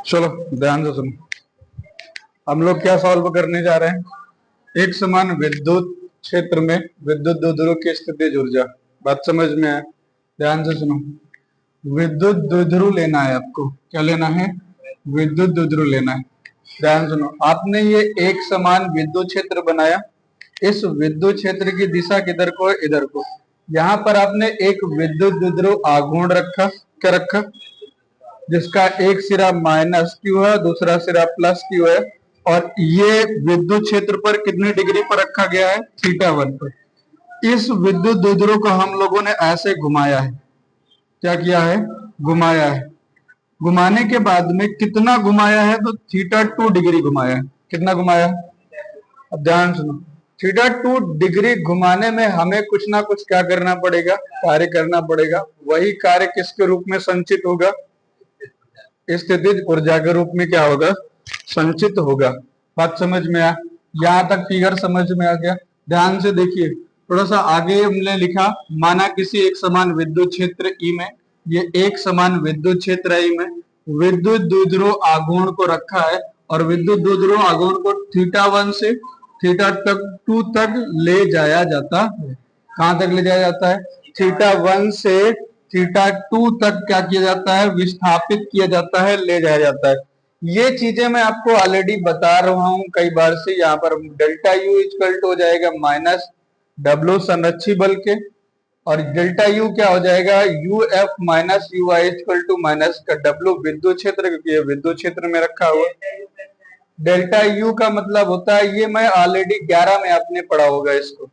चलो ध्यान से सुनो। हम लोग क्या सॉल्व करने जा रहे हैं? एक समान विद्युत क्षेत्र में विद्युत द्विध्रुव की स्थितिज ऊर्जा। बात समझ में आए? ध्यान से सुनो। विद्युत द्विध्रुव लेना है आपको। क्या लेना है? विद्युत द्विध्रुव लेना है। ध्यान सुनो। आपने ये एक समान विद्युत क्षेत्र बनाया। इस विद्युत क्षेत्र की दिशा किधर को है? इधर को। यहाँ पर आपने एक विद्युत द्विध्रुव आघूर्ण रखा। क्या रखा? जिसका एक सिरा माइनस क्यू है, दूसरा सिरा प्लस क्यू है, और ये विद्युत क्षेत्र पर कितने डिग्री पर रखा गया है? थीटा 1 पर। इस विद्युत द्विध्रुव को हम लोगों ने ऐसे घुमाया है। क्या किया है? घुमाया है। घुमाने के बाद में कितना घुमाया है? तो थीटा 2 डिग्री घुमाया है। कितना घुमाया? अब ध्यान सुनो। थीटा 2 डिग्री घुमाने में हमें कुछ ना कुछ क्या करना पड़ेगा? कार्य करना पड़ेगा। वही कार्य किसके रूप में संचित होगा? स्थितिज ऊर्जा के रूप में क्या होगा? संचित होगा। बात समझ में आया? यहां तक फिगर समझ में आ गया? ध्यान से देखिए। थोड़ा सा आगे हमने लिखा, माना किसी एक समान विद्युत क्षेत्र ई में, ये एक समान विद्युत क्षेत्र ई में विद्युत द्विध्रुव आघूर्ण को रखा है, और विद्युत द्विध्रुव आघूर्ण को थीटा 1 से थीटा 2 तक ले जाया जाता है। कहां तक ले जाया जाता है? थीटा 1 से थीटा 2 तक क्या किया जाता है? विस्थापित किया जाता है, ले जाया जाता है। ये चीजें मैं आपको ऑलरेडी बता रहा हूं कई बार से। यहाँ पर डेल्टा यू इक्वल टू हो जाएगा माइनस डब्ल्यू संरक्षी बल के, और डेल्टा यू क्या हो जाएगा? U F minus U I equal to minus का डब्ल्यू विद्युत क्षेत्र, क्योंकि ये विद्युत क्षेत्र में रखा हुआ। डेल्टा यू का मतलब होता है, ये मैं ऑलरेडी 11 में आपने पढ़ा होगा इसको।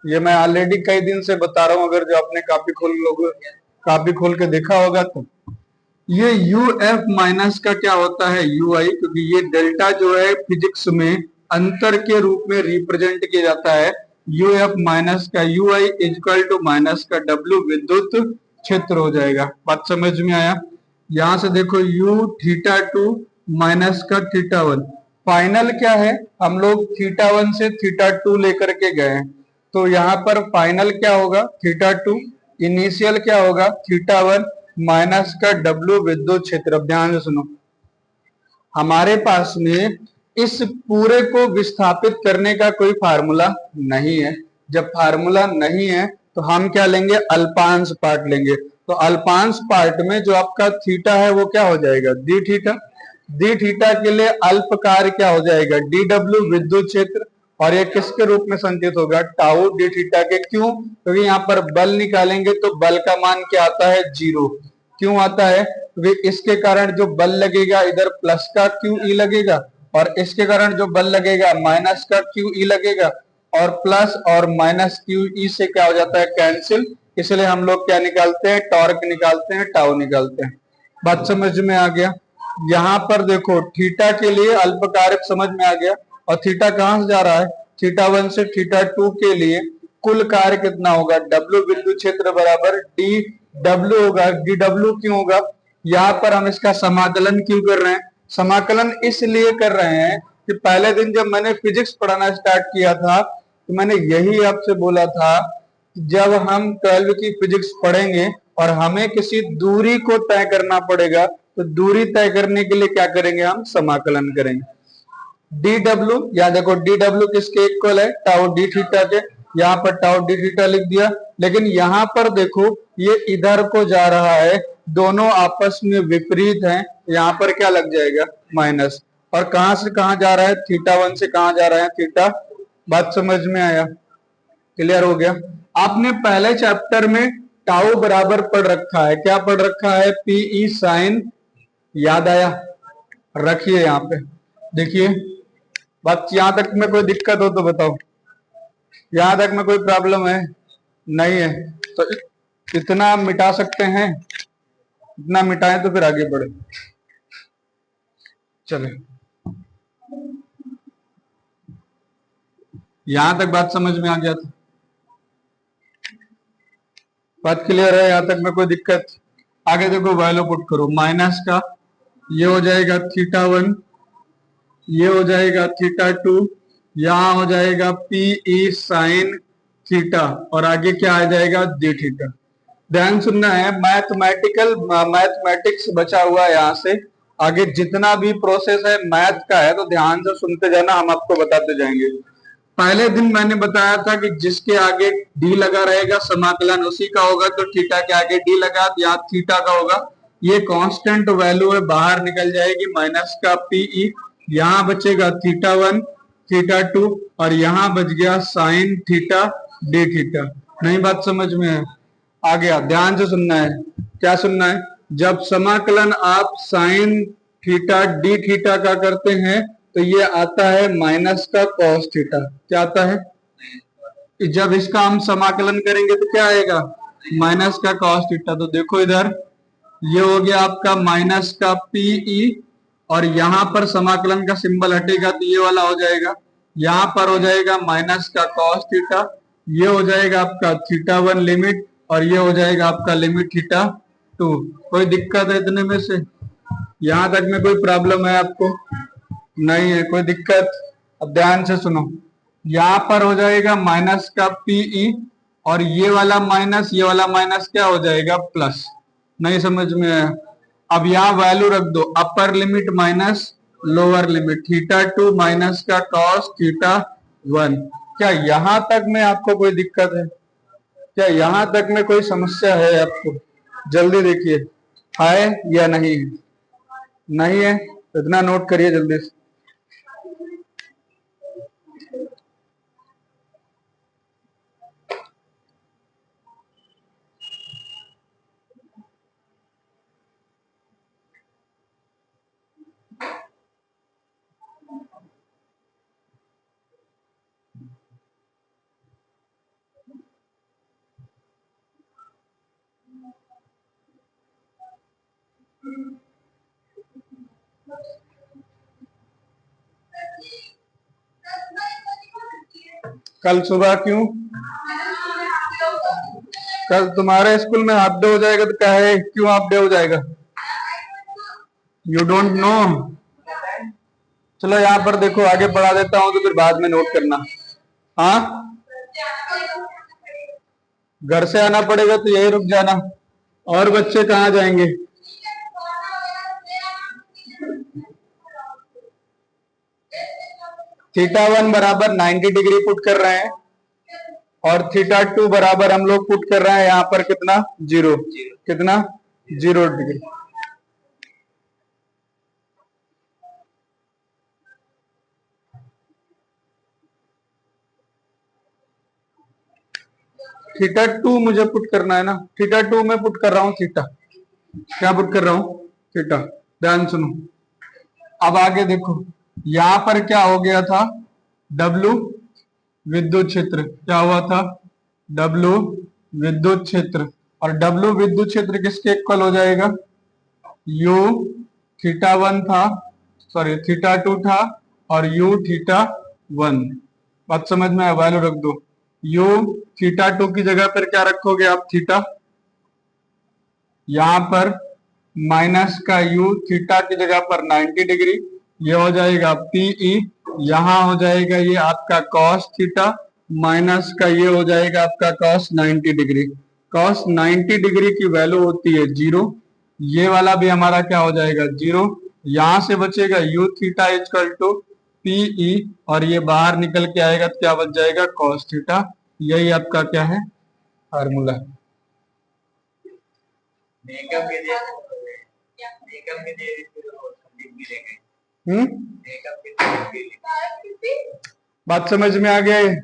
ये मैं ऑलरेडी कई दिन से बता रहा हूं, अगर जो आपने कापी खोल के देखा होगा तो। ये यू एफ माइनस का क्या होता है? यू आई, क्योंकि ये डेल्टा जो है फिजिक्स में अंतर के रूप में रिप्रेजेंट किया जाता है। यू एफ माइनस का U I equal to minus का डब्ल्यू विद्युत क्षेत्र हो जाएगा। बात समझ में आया? यहां से देखो, यू थीटा 2 माइनस का थीटा 1। फाइनल क्या है? हम लोग थीटा 1 से थीटा 2 लेकर के गए हैं, तो यहाँ पर फाइनल क्या होगा? थीटा 2। इनिशियल क्या होगा? थीटा 1 माइनस का डब्ल्यू विद्युत क्षेत्र। ध्यान से सुनो। हमारे पास में इस पूरे को विस्थापित करने का कोई फार्मूला नहीं है। जब फार्मूला नहीं है तो हम क्या लेंगे? अल्पांश पार्ट लेंगे। तो अल्पांश पार्ट में जो आपका थीटा है वो क्या हो जाएगा? D theta. डी थीटा के लिए अल्प कार्य क्या हो जाएगा? डी डब्ल्यू विद्युत क्षेत्र। और ये किसके रूप में संचित होगा? टाउ डी थीटा के। क्यों? क्योंकि यहाँ पर बल निकालेंगे तो बल का मान क्या आता है? 0। क्यों आता है? क्योंकि इसके कारण जो बल लगेगा इधर प्लस का क्यू ई लगेगा, और इसके कारण जो बल लगेगा माइनस का क्यू ई लगेगा, और प्लस और माइनस क्यू ई से क्या हो जाता है? कैंसिल। इसलिए हम लोग क्या निकालते हैं? टॉर्क निकालते हैं, टाउ निकालते हैं। बात समझ में आ गया? यहाँ पर देखो, थीटा के लिए अल्प कारक समझ में आ गया। और थीटा कहां से जा रहा है? थीटा 1 से थीटा 2 के लिए कुल कार्य कितना होगा? डब्ल्यू विद्युत क्षेत्र बराबर डी डब्ल्यू होगा। डी डब्ल्यू क्यों होगा? यहाँ पर हम इसका समाकलन क्यों कर रहे हैं? समाकलन इसलिए कर रहे हैं कि पहले दिन जब मैंने फिजिक्स पढ़ाना स्टार्ट किया था तो मैंने यही आपसे बोला था, जब हम 12वीं की फिजिक्स पढ़ेंगे और हमें किसी दूरी को तय करना पड़ेगा, तो दूरी तय करने के लिए क्या करेंगे? हम समाकलन करेंगे। डी डब्ल्यू, या देखो डी डब्ल्यू किसके इक्वल है? टाउ डी थीटा के। यहाँ पर टाउ डी थीटा लिख दिया। लेकिन यहाँ पर देखो, ये इधर को जा रहा है, दोनों आपस में विपरीत हैं। यहाँ पर क्या लग जाएगा? माइनस। और कहां से कहां जा रहा है? थीटा 1 से कहां जा रहा है? थीटा। बात समझ में आया? क्लियर हो गया? आपने पहले चैप्टर में टाउ बराबर पढ़ रखा है। क्या पढ़ रखा है? PE sine. याद आया? रखिए यहाँ पे। देखिए, बात यहां तक में कोई दिक्कत हो तो बताओ। यहां तक में कोई प्रॉब्लम है? नहीं है तो इतना मिटा सकते हैं। इतना मिटाएं तो फिर आगे बढ़े। चले, यहां तक बात समझ में आ गया था? बात क्लियर है? यहां तक में कोई दिक्कत? आगे देखो, वैल्यू पुट करो। माइनस का ये हो जाएगा थीटा 1, ये हो जाएगा थीटा 2, यहां हो जाएगा पी ई साइन थीटा, और आगे क्या आ जाएगा? D theta. ध्यान सुनना है, मैथमेटिक्स बचा हुआ है यहाँ से। आगे जितना भी प्रोसेस है मैथ का है तो ध्यान से सुनते जाना, हम आपको बताते जाएंगे। पहले दिन मैंने बताया था कि जिसके आगे डी लगा रहेगा समाकलन उसी का होगा, तो थीटा के आगे डी लगा तो यहाँ थीटा का होगा। ये कांस्टेंट वैल्यू है, बाहर निकल जाएगी माइनस का पीई, यहाँ बचेगा थीटा 1 थीटा 2 और यहाँ बच गया साइन थीटा डी थीटा। नहीं बात समझ में है? आ गया? ध्यान से सुनना है। क्या सुनना है? जब समाकलन आप साइन थीटा डी थीटा का करते हैं तो ये आता है माइनस का कॉस थीटा। क्या आता है? जब इसका हम समाकलन करेंगे तो क्या आएगा? माइनस का कॉस थीटा। तो देखो इधर ये हो गया आपका माइनस का पीई और यहां पर समाकलन का सिंबल हटेगा तो ये वाला हो जाएगा, यहां पर हो जाएगा माइनस का कॉस थीटा, ये हो जाएगा आपका थीटा 1 लिमिट और ये हो जाएगा आपका लिमिट थीटा 2। कोई दिक्कत है इतने में से? यहां तक में कोई प्रॉब्लम है आपको? नहीं है कोई दिक्कत? अब ध्यान से सुनो, यहां पर हो जाएगा माइनस का पीई और ये वाला माइनस क्या हो जाएगा? प्लस। नहीं समझ में आया? अब यहाँ वैल्यू रख दो, upper limit minus lower limit, theta 2 minus का कॉस थीटा 1। क्या यहां तक में आपको कोई दिक्कत है? क्या यहां तक में कोई समस्या है आपको? जल्दी देखिए, है या नहीं है? नहीं है? इतना नोट करिए जल्दी से। कल सुबह क्यों? कल तुम्हारे स्कूल में हाफ डे हो जाएगा तो क्या है, क्यों हाफ डे हो जाएगा? You don't know? चलो यहाँ पर देखो, आगे बढ़ा देता हूँ तो फिर बाद में नोट करना। हाँ, घर से आना पड़ेगा तो यही रुक जाना। और बच्चे कहाँ जाएंगे? थीटा 1 बराबर 90 डिग्री पुट कर रहे हैं और थीटा 2 बराबर हम लोग पुट कर रहे हैं यहाँ पर कितना? 0। कितना? 0 डिग्री। थीटा 2 मुझे पुट करना है ना, थीटा 2 में पुट कर रहा हूँ थीटा। क्या पुट कर रहा हूँ? थीटा। ध्यान सुनो, अब आगे देखो, यहां पर क्या हो गया था? W विद्युत क्षेत्र। क्या हुआ था? W विद्युत क्षेत्र। और W विद्युत क्षेत्र किसके इक्वल हो जाएगा? U थीटा 1 था, सॉरी थीटा 2 था और U थीटा 1। बात समझ में आया? वैल्यू रख दो। U थीटा 2 की जगह पर क्या रखोगे आप? थीटा। यहां पर माइनस का U थीटा की जगह पर 90 डिग्री, ये हो जाएगा पीई, यहां हो जाएगा ये आपका कॉस थीटा, माइनस का ये हो जाएगा आपका कॉस 90 डिग्री। कॉस 90 डिग्री की वैल्यू होती है 0, ये वाला भी हमारा क्या हो जाएगा? 0। यहां से बचेगा u theta equal to PE और ये बाहर निकल के आएगा तो क्या बच जाएगा? Cos theta. यही आपका क्या है? फार्मूला। बात समझ में आ गया है?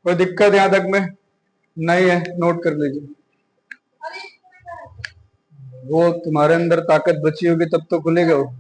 कोई दिक्कत यहां तक में नहीं है? नोट कर लीजिए। वो तुम्हारे अंदर ताकत बची होगी तब तो खुलेगा वो।